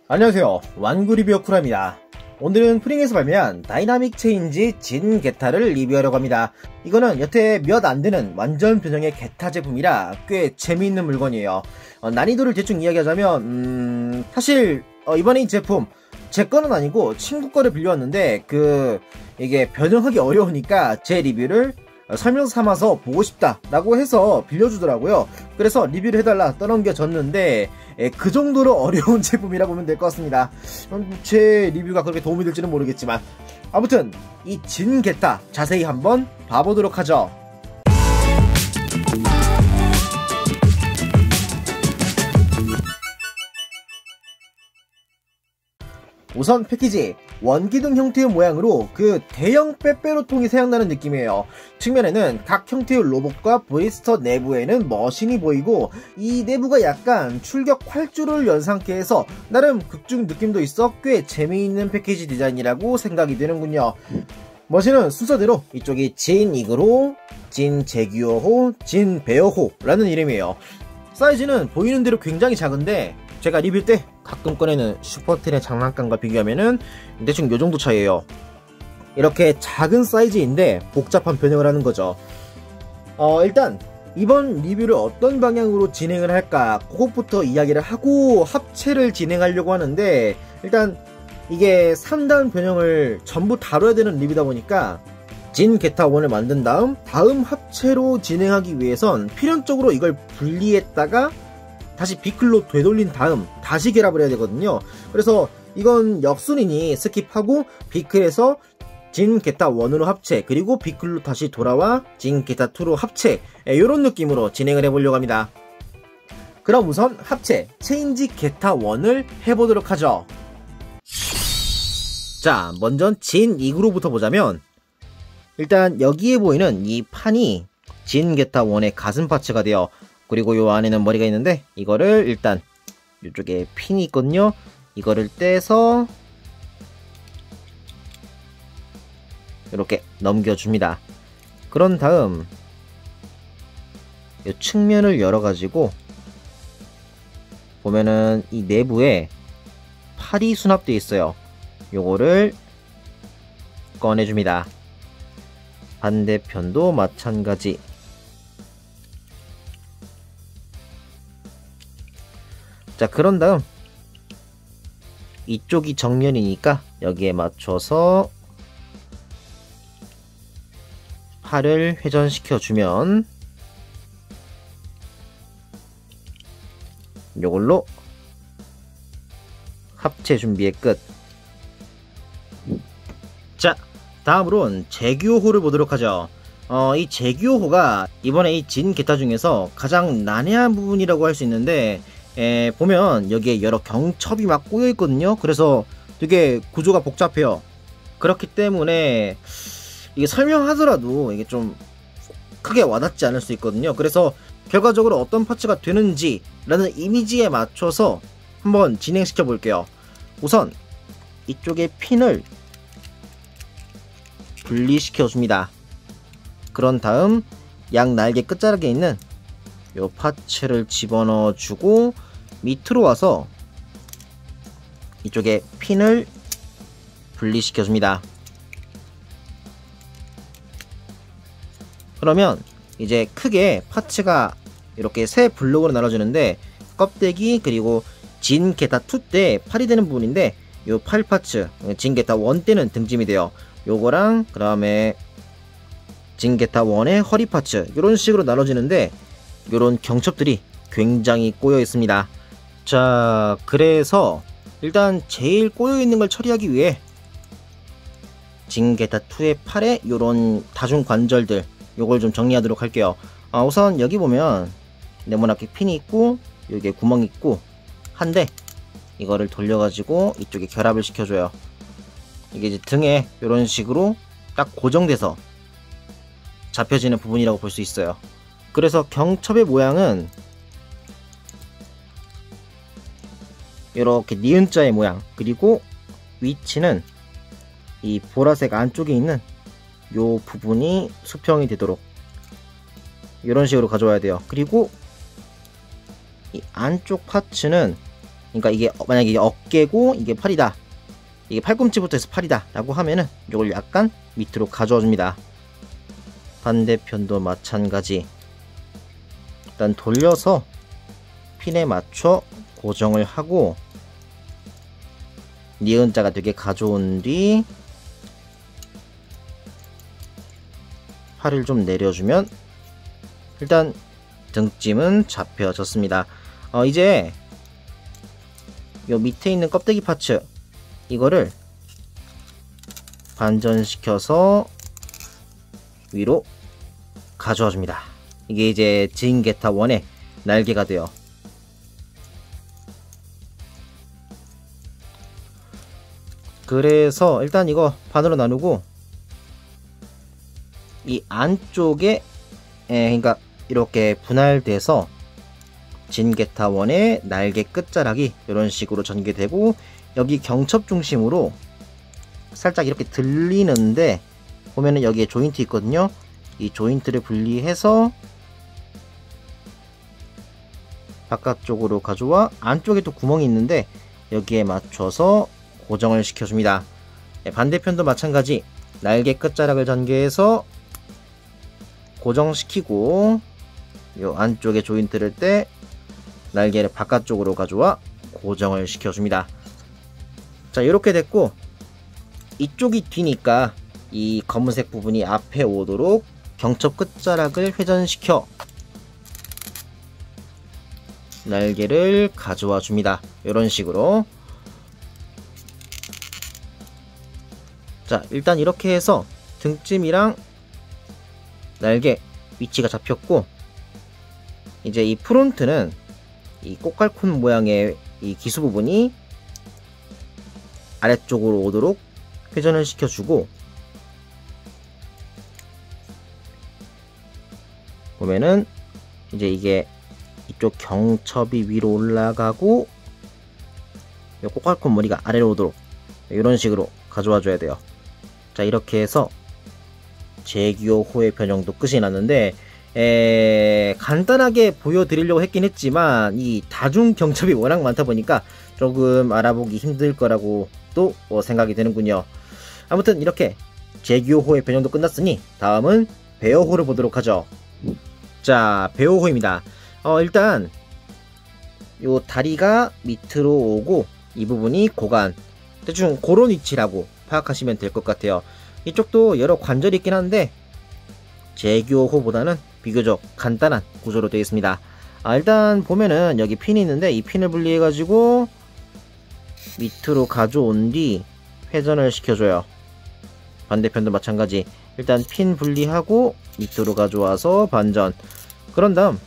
안녕하세요, 완구리뷰어 쿨합니다. 오늘은 프링에서 발매한 다이나믹 체인지 진 게타를 리뷰하려고 합니다. 이거는 여태 몇 안되는 완전 변형의 게타 제품이라 꽤 재미있는 물건이에요. 난이도를 대충 이야기하자면 사실 이번에 이 제품 제 거는 아니고 친구 거를 빌려왔는데 이게 변형하기 어려우니까 제 리뷰를 설명 삼아서 보고 싶다 라고 해서 빌려주더라고요. 그래서 리뷰를 해달라 떠넘겨졌는데 그 정도로 어려운 제품이라 보면 될 것 같습니다. 제 리뷰가 그렇게 도움이 될지는 모르겠지만 아무튼 이 진 게타 자세히 한번 봐보도록 하죠. 우선 패키지 원기둥 형태의 모양으로 대형 빼빼로통이 생각나는 느낌이에요. 측면에는 각 형태의 로봇과 브리스터 내부에는 머신이 보이고 이 내부가 약간 출격 활주로를 연상케 해서 나름 극중 느낌도 있어 꽤 재미있는 패키지 디자인이라고 생각이 되는군요. 머신은 순서대로 이쪽이 진 이그로, 진 제규어호, 진 베어호라는 이름이에요. 사이즈는 보이는 대로 굉장히 작은데 제가 리뷰 때 가끔 꺼내는 슈퍼텐의 장난감과 비교하면은 대충 요정도 차이에요. 이렇게 작은 사이즈인데 복잡한 변형을 하는 거죠. 일단 이번 리뷰를 어떤 방향으로 진행을 할까 그것부터 이야기를 하고 합체를 진행하려고 하는데, 일단 이게 3단 변형을 전부 다뤄야 되는 리뷰다 보니까 진 게타 1을 만든 다음 합체로 진행하기 위해선 필연적으로 이걸 분리했다가 다시 비클로 되돌린 다음 다시 결합을 해야 되거든요. 그래서 이건 역순이니 스킵하고 비클에서 진 게타 1으로 합체, 그리고 비클로 다시 돌아와 진 게타 2로 합체, 이런 느낌으로 진행을 해보려고 합니다. 그럼 우선 합체 체인지 게타 1을 해보도록 하죠. 자, 먼저 진 이그로부터 보자면 일단 여기에 보이는 이 판이 진 게타 1의 가슴 파츠가 돼요. 그리고 요 안에는 머리가 있는데 이거를 일단 이쪽에 핀이 있거든요. 이거를 떼서 이렇게 넘겨줍니다. 그런 다음 이 측면을 열어가지고 보면은 이 내부에 팔이 수납되어 있어요. 요거를 꺼내줍니다. 반대편도 마찬가지. 자, 그런 다음 이쪽이 정면이니까 여기에 맞춰서 팔을 회전시켜 주면 요걸로 합체 준비의 끝. 자, 다음으론 제규어호를 보도록 하죠. 이 제규어호가 이번에 이 진 게타 중에서 가장 난해한 부분이라고 할 수 있는데, 보면 여기에 여러 경첩이 막 꼬여 있거든요. 그래서 되게 구조가 복잡해요. 그렇기 때문에 이게 설명하더라도 이게 좀 크게 와닿지 않을 수 있거든요. 그래서 결과적으로 어떤 파츠가 되는지 라는 이미지에 맞춰서 한번 진행시켜 볼게요. 우선 이쪽에 핀을 분리시켜 줍니다. 그런 다음 양 날개 끝자락에 있는 요 파츠를 집어넣어 주고 밑으로 와서 이쪽에 핀을 분리시켜 줍니다. 그러면 이제 크게 파츠가 이렇게 세 블록으로 나눠지는데, 껍데기 그리고 진 게타 2 때 팔이 되는 부분인데 요 팔 파츠, 진 게타 1 때는 등짐이 돼요. 요거랑 그 다음에 진 게타 1의 허리 파츠, 이런 식으로 나눠지는데 요런 경첩들이 굉장히 꼬여 있습니다. 자, 그래서 일단 제일 꼬여 있는 걸 처리하기 위해 진 게타 2의 팔에 요런 다중 관절들, 요걸 좀 정리하도록 할게요. 우선 여기 보면 네모나게 핀이 있고 여기에 구멍이 있고 한데, 이거를 돌려가지고 이쪽에 결합을 시켜줘요. 이게 이제 등에 요런 식으로 딱 고정돼서 잡혀지는 부분이라고 볼 수 있어요. 그래서 경첩의 모양은 이렇게 니은자의 모양, 그리고 위치는 이 보라색 안쪽에 있는 요 부분이 수평이 되도록 이런 식으로 가져와야 돼요. 그리고 이 안쪽 파츠는 그러니까 이게 만약에 이게 어깨고 이게 팔이다, 이게 팔꿈치부터 해서 팔이다 라고 하면은 이걸 약간 밑으로 가져와 줍니다. 반대편도 마찬가지. 일단 돌려서 핀에 맞춰 고정을 하고 니은자가 되게 가져온 뒤 팔을 좀 내려주면 일단 등짐은 잡혀졌습니다. 이제 요 밑에 있는 껍데기 파츠 이거를 반전시켜서 위로 가져와 줍니다. 이게 이제 진게타 1의 날개가 돼요. 그래서 일단 이거 반으로 나누고 이 안쪽에 그러니까 이렇게 분할돼서 진게타 1의 날개 끝자락이 이런 식으로 전개되고 여기 경첩 중심으로 살짝 이렇게 들리는데 보면은 여기에 조인트 있거든요. 이 조인트를 분리해서 바깥쪽으로 가져와 안쪽에 또 구멍이 있는데 여기에 맞춰서 고정을 시켜줍니다. 반대편도 마찬가지 날개 끝자락을 전개해서 고정시키고 요 안쪽에 조인트를 떼 날개를 바깥쪽으로 가져와 고정을 시켜줍니다. 자, 이렇게 됐고 이쪽이 뒤니까 이 검은색 부분이 앞에 오도록 경첩 끝자락을 회전시켜 날개를 가져와 줍니다. 이런 식으로. 자, 일단 이렇게 해서 등짐이랑 날개 위치가 잡혔고 이제 이 프론트는 이 꽃갈콘 모양의 이 기수 부분이 아래쪽으로 오도록 회전을 시켜주고 보면은 이제 이게 이쪽 경첩이 위로 올라가고 이 꽃갈콘 머리가 아래로 오도록 이런 식으로 가져와 줘야 돼요. 자, 이렇게 해서 제규어 호의 변형도 끝이 났는데 간단하게 보여드리려고 했긴 했지만 이 다중 경첩이 워낙 많다 보니까 조금 알아보기 힘들 거라고 또 생각이 되는군요. 아무튼 이렇게 제규어 호의 변형도 끝났으니 다음은 베어호를 보도록 하죠. 자, 베어호입니다. 일단 요 다리가 밑으로 오고 이 부분이 고관, 대충 그런 위치라고 파악하시면 될 것 같아요. 이쪽도 여러 관절이 있긴 한데 제규어호보다는 비교적 간단한 구조로 되어 있습니다. 일단 보면은 여기 핀이 있는데 이 핀을 분리해 가지고 밑으로 가져온 뒤 회전을 시켜줘요. 반대편도 마찬가지. 일단 핀 분리하고 밑으로 가져와서 반전. 그런 다음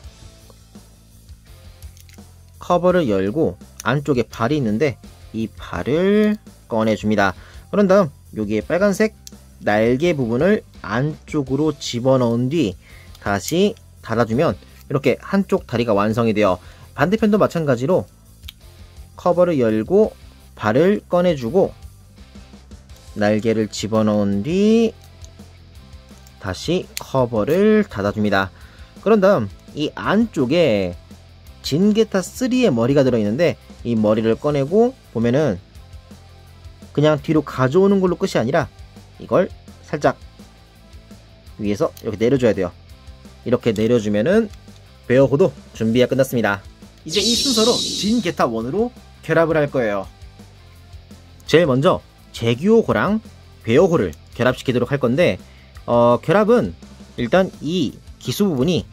커버를 열고 안쪽에 발이 있는데 이 발을 꺼내줍니다. 그런 다음 여기에 빨간색 날개 부분을 안쪽으로 집어넣은 뒤 다시 닫아주면 이렇게 한쪽 다리가 완성이 되어 반대편도 마찬가지로 커버를 열고 발을 꺼내주고 날개를 집어넣은 뒤 다시 커버를 닫아줍니다. 그런 다음 이 안쪽에 진게타 3의 머리가 들어있는데 이 머리를 꺼내고 보면은 그냥 뒤로 가져오는 걸로 끝이 아니라 이걸 살짝 위에서 이렇게 내려줘야 돼요. 이렇게 내려주면은 베어호도 준비가 끝났습니다. 이제 이 순서로 진게타 1으로 결합을 할 거예요. 제일 먼저 제규어호랑 베어호를 결합시키도록 할 건데 결합은 일단 이 기수 부분이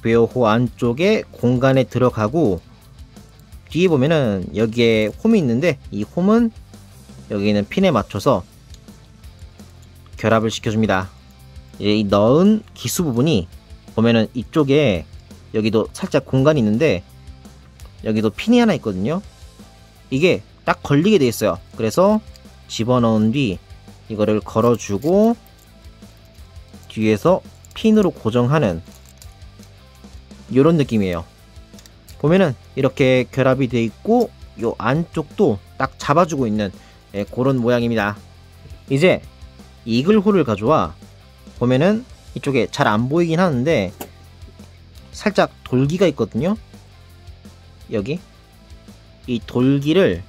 베어호 안쪽에 공간에 들어가고 뒤에 보면은 여기에 홈이 있는데 이 홈은 여기 있는 핀에 맞춰서 결합을 시켜줍니다. 이제 이 넣은 기수 부분이 보면은 이쪽에 여기도 살짝 공간이 있는데 여기도 핀이 하나 있거든요. 이게 딱 걸리게 돼 있어요. 그래서 집어넣은 뒤 이거를 걸어주고 뒤에서 핀으로 고정하는 이런 느낌이에요. 보면은 이렇게 결합이 돼 있고 요 안쪽도 딱 잡아주고 있는 그런 모양입니다. 이제 이글홀을 가져와 보면은 이쪽에 잘 안 보이긴 하는데 살짝 돌기가 있거든요. 여기 이 돌기를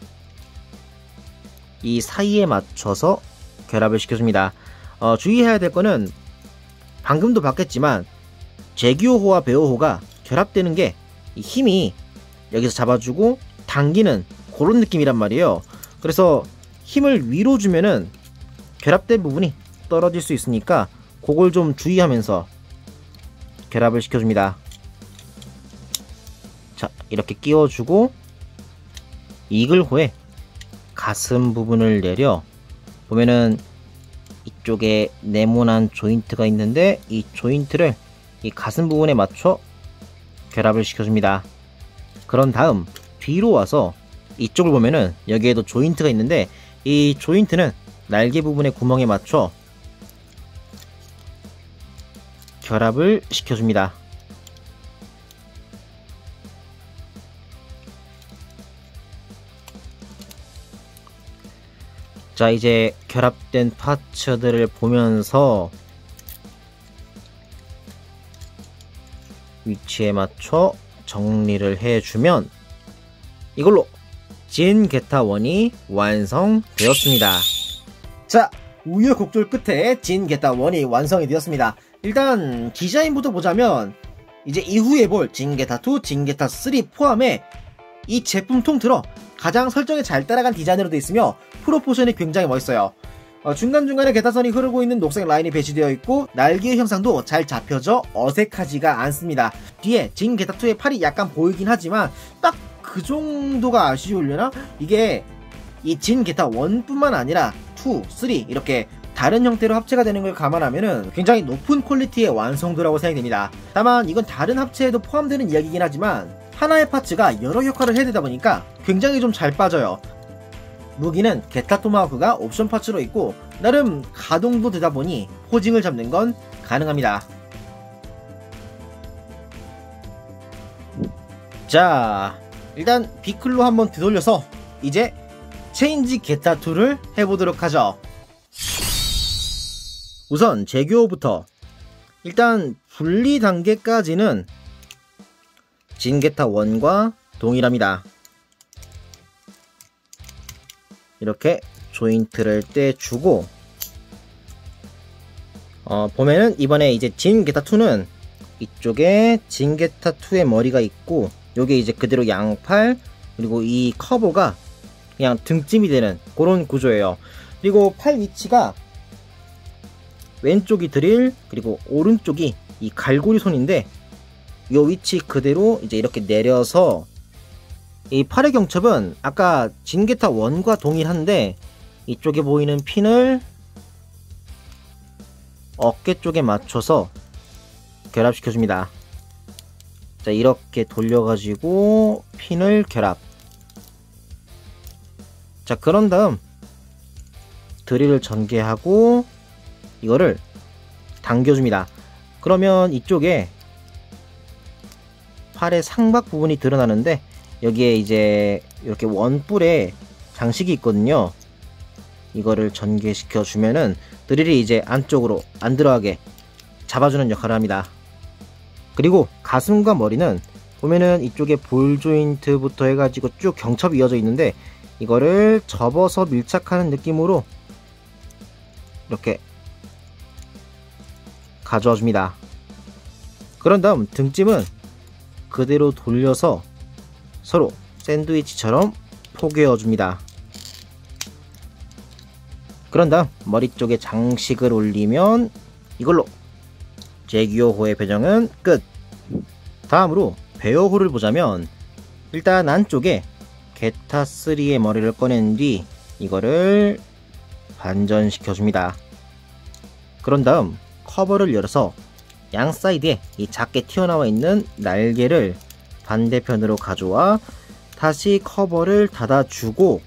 이 사이에 맞춰서 결합을 시켜줍니다. 주의해야 될 거는 방금도 봤겠지만 제규호와 배호호가 결합되는 게 이 힘이 여기서 잡아주고 당기는 그런 느낌이란 말이에요. 그래서 힘을 위로 주면은 결합된 부분이 떨어질 수 있으니까 그걸 좀 주의하면서 결합을 시켜줍니다. 자, 이렇게 끼워주고 이글호에 가슴 부분을 내려 보면은 이쪽에 네모난 조인트가 있는데 이 조인트를 이 가슴 부분에 맞춰 결합을 시켜줍니다. 그런 다음 뒤로 와서 이쪽을 보면은 여기에도 조인트가 있는데 이 조인트는 날개 부분의 구멍에 맞춰 결합을 시켜줍니다. 자, 이제 결합된 파츠들을 보면서 위치에 맞춰 정리를 해주면 이걸로 진게타1이 완성되었습니다. 자, 우여곡절 끝에 진게타1이 완성이 되었습니다. 일단 디자인부터 보자면 이제 이후에 볼 진게타2, 진게타3 포함해 이 제품 통틀어 가장 설정에 잘 따라간 디자인으로 되어 있으며 프로포션이 굉장히 멋있어요. 중간중간에 게타선이 흐르고 있는 녹색 라인이 배치되어 있고 날개의 형상도 잘 잡혀져 어색하지가 않습니다. 뒤에 진 게타2의 팔이 약간 보이긴 하지만 딱 그 정도가 아쉬우려나? 이게 이 진 게타1 뿐만 아니라 2, 3 이렇게 다른 형태로 합체가 되는 걸 감안하면은 굉장히 높은 퀄리티의 완성도라고 생각됩니다. 다만 이건 다른 합체에도 포함되는 이야기이긴 하지만 하나의 파츠가 여러 역할을 해내다 보니까 굉장히 좀 잘 빠져요. 무기는 게타 토마호크가 옵션 파츠로 있고 나름 가동도 되다 보니 포징을 잡는 건 가능합니다. 자, 일단 비클로 한번 되돌려서 이제 체인지 게타2를 해보도록 하죠. 우선 제규호부터 일단 분리 단계까지는 진게타1과 동일합니다. 이렇게 조인트를 떼주고 보면은 이번에 이제 진게타2는 이쪽에 진게타2의 머리가 있고 요게 이제 그대로 양팔 그리고 이 커버가 그냥 등짐이 되는 그런 구조예요. 그리고 팔 위치가 왼쪽이 드릴 그리고 오른쪽이 이 갈고리 손인데 요 위치 그대로 이제 이렇게 내려서 이 팔의 경첩은 아까 진게타1과 동일한데 이쪽에 보이는 핀을 어깨 쪽에 맞춰서 결합시켜줍니다. 자, 이렇게 돌려가지고 핀을 결합. 자, 그런 다음 드릴을 전개하고 이거를 당겨줍니다. 그러면 이쪽에 팔의 상박 부분이 드러나는데 여기에 이제 이렇게 원뿔에 장식이 있거든요. 이거를 전개시켜 주면은 드릴이 이제 안쪽으로 안 들어가게 잡아주는 역할을 합니다. 그리고 가슴과 머리는 보면은 이쪽에 볼 조인트부터 해가지고 쭉 경첩이 이어져 있는데 이거를 접어서 밀착하는 느낌으로 이렇게 가져와 줍니다. 그런 다음 등짐은 그대로 돌려서 서로 샌드위치처럼 포개어 줍니다. 그런 다음 머리 쪽에 장식을 올리면 이걸로 제규호의 배정은 끝. 다음으로 배어호를 보자면 일단 안쪽에 게타3의 머리를 꺼낸 뒤 이거를 반전시켜 줍니다. 그런 다음 커버를 열어서 양 사이드에 이 작게 튀어나와 있는 날개를 반대편으로 가져와 다시 커버를 닫아주고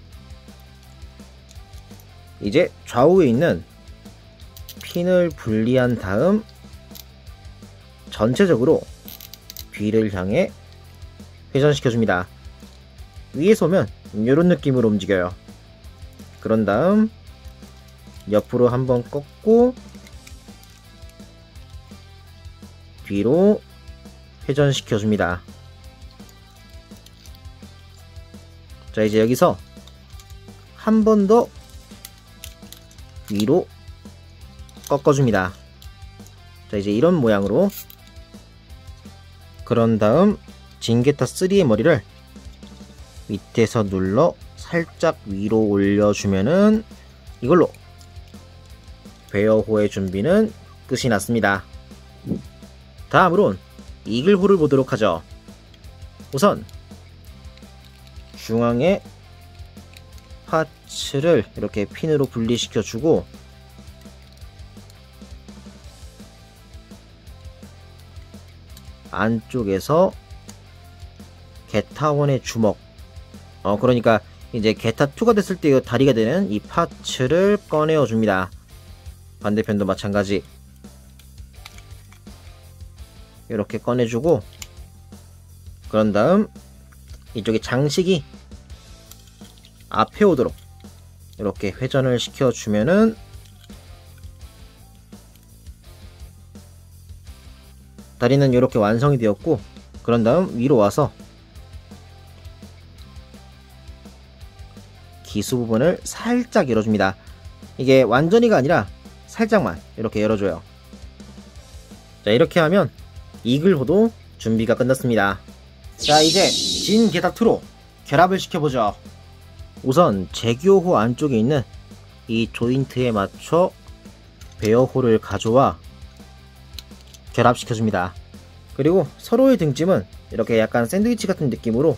이제 좌우에 있는 핀을 분리한 다음 전체적으로 뒤를 향해 회전시켜줍니다. 위에서 오면 이런 느낌으로 움직여요. 그런 다음 옆으로 한번 꺾고 뒤로 회전시켜줍니다. 자, 이제 여기서 한 번 더 위로 꺾어줍니다. 자, 이제 이런 모양으로. 그런 다음 징게타 3의 머리를 밑에서 눌러 살짝 위로 올려주면은 이걸로 베어호의 준비는 끝이 났습니다. 다음으론 이글호를 보도록 하죠. 우선 중앙에 파츠를 이렇게 핀으로 분리시켜 주고, 안쪽에서 게타1의 주먹, 그러니까 이제 게타2가 됐을 때 다리가 되는 이 파츠를 꺼내어 줍니다. 반대편도 마찬가지 이렇게 꺼내주고, 그런 다음 이쪽에 장식이 앞에 오도록 이렇게 회전을 시켜주면은 다리는 이렇게 완성이 되었고, 그런 다음 위로 와서 기수 부분을 살짝 열어줍니다. 이게 완전히가 아니라 살짝만 이렇게 열어줘요. 자, 이렇게 하면 이글호도 준비가 끝났습니다. 자, 이제 징게타2로 결합을 시켜보죠. 우선 제규호 안쪽에 있는 이 조인트에 맞춰 베어홀을 가져와 결합시켜줍니다. 그리고 서로의 등짐은 이렇게 약간 샌드위치 같은 느낌으로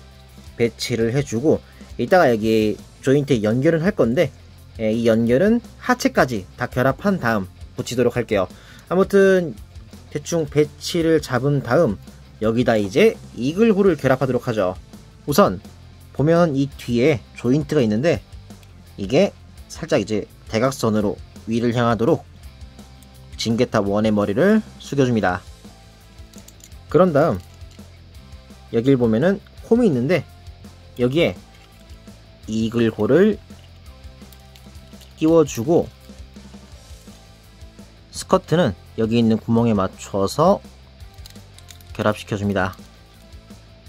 배치를 해주고, 이따가 여기 조인트에 연결을 할 건데, 이 연결은 하체까지 다 결합한 다음 붙이도록 할게요. 아무튼 대충 배치를 잡은 다음 여기다 이제 이글호를 결합하도록 하죠. 우선 보면 이 뒤에 조인트가 있는데, 이게 살짝 이제 대각선으로 위를 향하도록 징게타1의 머리를 숙여줍니다. 그런 다음 여길 보면은 홈이 있는데, 여기에 이글호를 끼워주고, 스커트는 여기 있는 구멍에 맞춰서 결합시켜줍니다.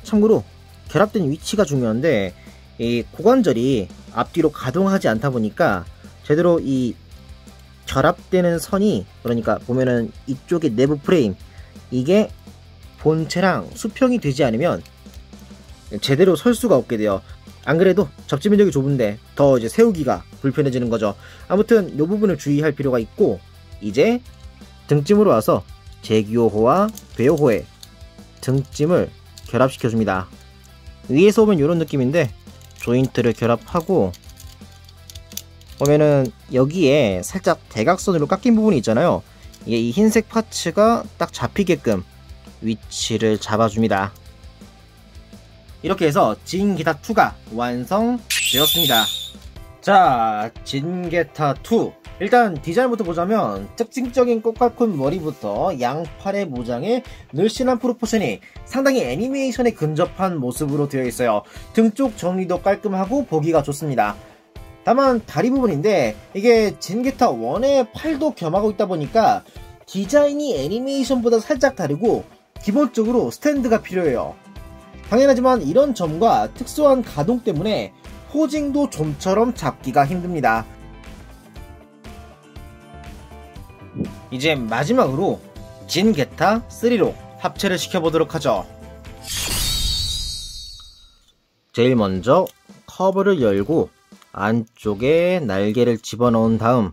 참고로 결합된 위치가 중요한데, 이 고관절이 앞뒤로 가동하지 않다 보니까 제대로 이 결합되는 선이, 그러니까 보면은 이쪽의 내부 프레임, 이게 본체랑 수평이 되지 않으면 제대로 설 수가 없게 돼요. 안 그래도 접지 면적이 좁은데 더 이제 세우기가 불편해지는 거죠. 아무튼 이 부분을 주의할 필요가 있고, 이제 등짐으로 와서 제규호와 베어호의 등짐을 결합시켜줍니다. 위에서 보면 이런 느낌인데, 조인트를 결합하고 보면은 여기에 살짝 대각선으로 깎인 부분이 있잖아요. 이게 이 흰색 파츠가 딱 잡히게끔 위치를 잡아줍니다. 이렇게 해서 징게타2가 완성되었습니다. 자, 징게타2 일단 디자인부터 보자면 특징적인 꽃갈콘 머리부터 양팔의 모장에 늘씬한 프로포션이 상당히 애니메이션에 근접한 모습으로 되어 있어요. 등 쪽 정리도 깔끔하고 보기가 좋습니다. 다만 다리 부분인데, 이게 징게타1의 팔도 겸하고 있다 보니까 디자인이 애니메이션보다 살짝 다르고 기본적으로 스탠드가 필요해요. 당연하지만 이런 점과 특수한 가동 때문에 포징도 좀처럼 잡기가 힘듭니다. 이제 마지막으로 징게타3로 합체를 시켜보도록 하죠. 제일 먼저 커버를 열고 안쪽에 날개를 집어넣은 다음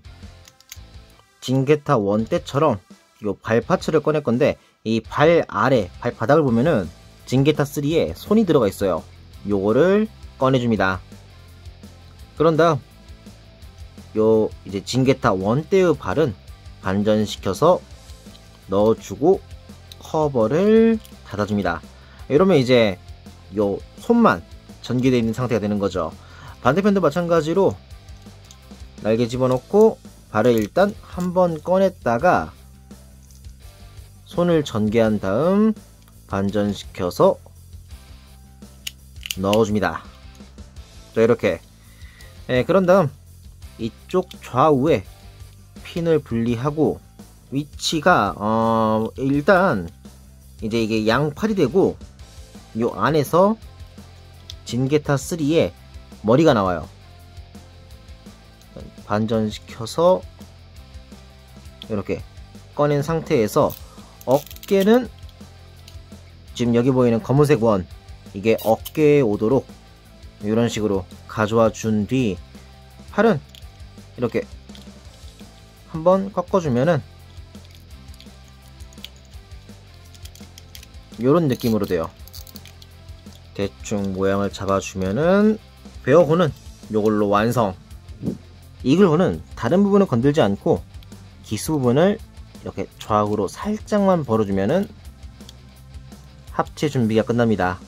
징게타1 때처럼 요 발파츠를 꺼낼 건데, 이 발 아래 발바닥을 보면은 징게타3에 손이 들어가 있어요. 요거를 꺼내줍니다. 그런 다음 요 이제 징게타1 때의 발은 반전시켜서 넣어주고 커버를 닫아줍니다. 이러면 이제 요 손만 전개되어 있는 상태가 되는 거죠. 반대편도 마찬가지로 날개 집어넣고 발을 일단 한번 꺼냈다가 손을 전개한 다음 반전시켜서 넣어줍니다. 자, 이렇게. 그런 다음 이쪽 좌우에 핀을 분리하고, 위치가 일단 이제 이게 양팔이 되고, 요 안에서 징게타3의 머리가 나와요. 반전시켜서 이렇게 꺼낸 상태에서 어깨는 지금 여기 보이는 검은색 원, 이게 어깨에 오도록 이런 식으로 가져와 준 뒤 팔은 이렇게 한번 꺾어주면은 이런 느낌으로 돼요. 대충 모양을 잡아주면은 베어호는 요걸로 완성. 이글호는 다른 부분을 건들지 않고 기스 부분을 이렇게 좌우로 살짝만 벌어주면은 합체 준비가 끝납니다.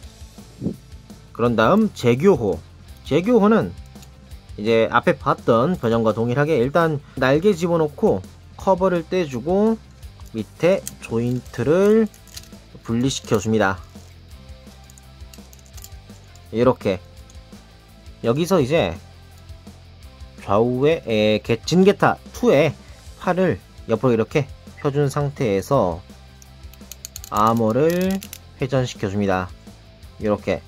그런 다음 제규호. 제규호는 이제 앞에 봤던 버전과 동일하게 일단 날개 집어넣고 커버를 떼주고 밑에 조인트를 분리시켜 줍니다. 이렇게 여기서 이제 좌우에 진게타 2의 팔을 옆으로 이렇게 펴준 상태에서 아머를 회전시켜 줍니다. 이렇게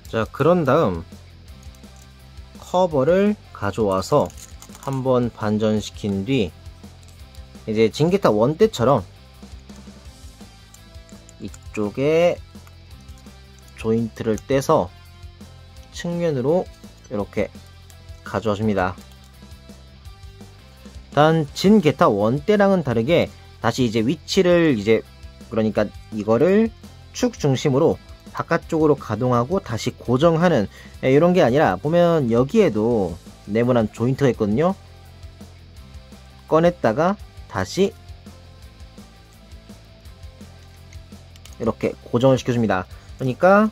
자, 그런 다음 커버를 가져와서 한번 반전시킨 뒤 이제 진기타 원 때처럼 이쪽에 조인트를 떼서 측면으로 이렇게 가져와 줍니다. 단 진게타 원 때랑은 다르게 다시 이제 위치를 그러니까 이거를 축 중심으로 바깥쪽으로 가동하고 다시 고정하는 이런 게 아니라 보면 여기에도 네모난 조인트가 있거든요. 꺼냈다가 다시 이렇게 고정을 시켜줍니다. 그러니까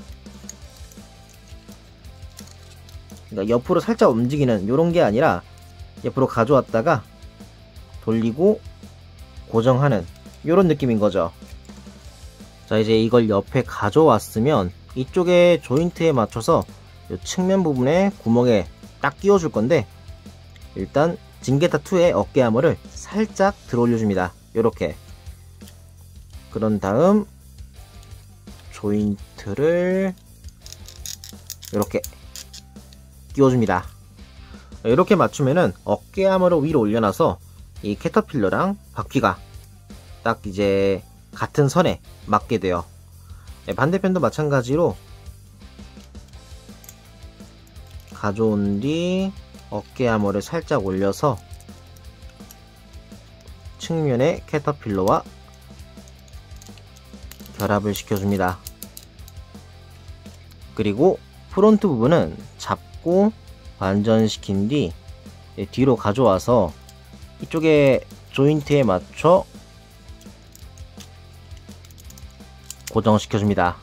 옆으로 살짝 움직이는 이런 게 아니라 옆으로 가져왔다가 돌리고 고정하는 이런 느낌인 거죠. 자, 이제 이걸 옆에 가져왔으면 이쪽에 조인트에 맞춰서 이 측면 부분에 구멍에 딱 끼워줄 건데 일단 진게타2의 어깨 아머를 살짝 들어 올려줍니다. 이렇게. 그런 다음 조인트를 이렇게 끼워줍니다. 이렇게 맞추면은 어깨 아머를 위로 올려놔서 이 캐터필러랑 바퀴가 딱 이제 같은 선에 맞게 돼요. 반대편도 마찬가지로 가져온 뒤 어깨 아머를 살짝 올려서 측면의 캐터필러와 결합을 시켜줍니다. 그리고 프론트 부분은 잡고 반전시킨 뒤 뒤로 가져와서 이쪽에 조인트에 맞춰 고정시켜줍니다.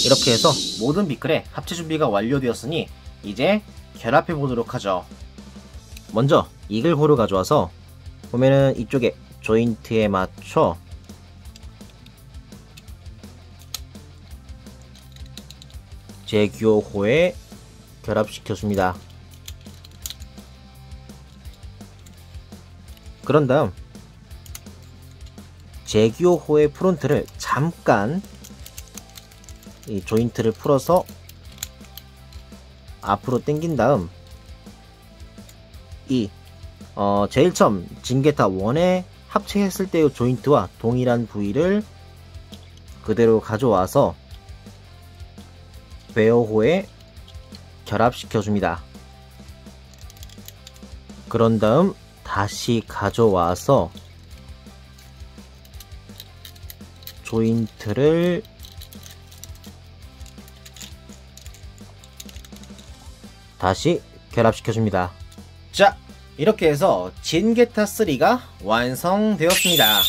이렇게 해서 모든 비클의 합체 준비가 완료되었으니 이제 결합해 보도록 하죠. 먼저 이글호를 가져와서 보면은 이쪽에 조인트에 맞춰 제규호에 결합시켜줍니다. 그런 다음 제규호의 프론트를 잠깐 이 조인트를 풀어서 앞으로 당긴 다음 이 제일 처음 진게타 1에 합체했을 때의 조인트와 동일한 부위를 그대로 가져와서 베어호에 결합시켜줍니다. 그런 다음 다시 가져와서 조인트를 다시 결합시켜줍니다. 자, 이렇게 해서 진게타 3가 완성되었습니다.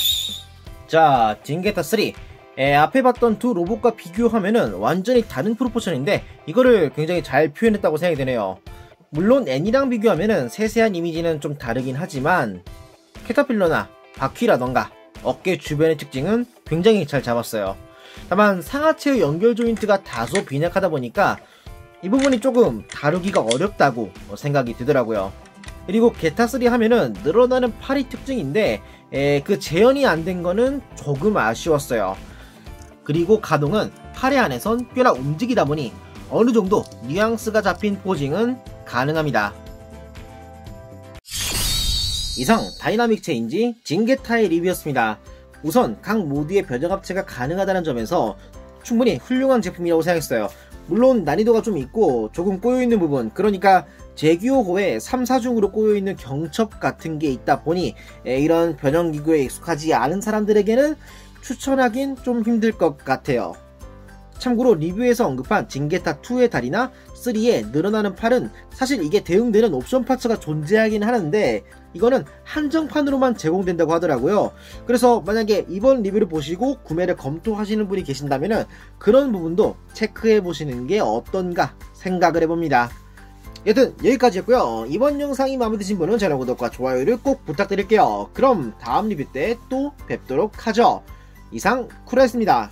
자, 진게타 3 앞에 봤던 두 로봇과 비교하면은 완전히 다른 프로포션인데 이거를 굉장히 잘 표현했다고 생각이 되네요. 물론 N이랑 비교하면은 세세한 이미지는 좀 다르긴 하지만 캐터필러나 바퀴라던가 어깨 주변의 특징은 굉장히 잘 잡았어요. 다만 상하체의 연결 조인트가 다소 빈약하다 보니까 이 부분이 조금 다루기가 어렵다고 생각이 들더라고요. 그리고 게타3 하면은 늘어나는 팔이 특징인데 그 재현이 안 된 거는 조금 아쉬웠어요. 그리고 가동은 팔의 안에선 꽤나 움직이다 보니 어느정도 뉘앙스가 잡힌 포징은 가능합니다. 이상 다이나믹 체인지 징게타의 리뷰였습니다. 우선 각 모드의 변형 합체가 가능하다는 점에서 충분히 훌륭한 제품이라고 생각했어요. 물론 난이도가 좀 있고 조금 꼬여있는 부분, 그러니까 제규어호에 3, 4중으로 꼬여있는 경첩 같은 게 있다 보니 이런 변형기구에 익숙하지 않은 사람들에게는 추천하긴 좀 힘들 것 같아요. 참고로 리뷰에서 언급한 징게타2의 다리나 3의 늘어나는 팔은 사실 이게 대응되는 옵션 파츠가 존재하긴 하는데 이거는 한정판으로만 제공된다고 하더라고요. 그래서 만약에 이번 리뷰를 보시고 구매를 검토하시는 분이 계신다면 그런 부분도 체크해 보시는 게 어떤가 생각을 해봅니다. 여튼 여기까지였고요. 이번 영상이 마음에 드신 분은 채널 구독과 좋아요를 꼭 부탁드릴게요. 그럼 다음 리뷰 때 또 뵙도록 하죠. 이상 쿠라였습니다.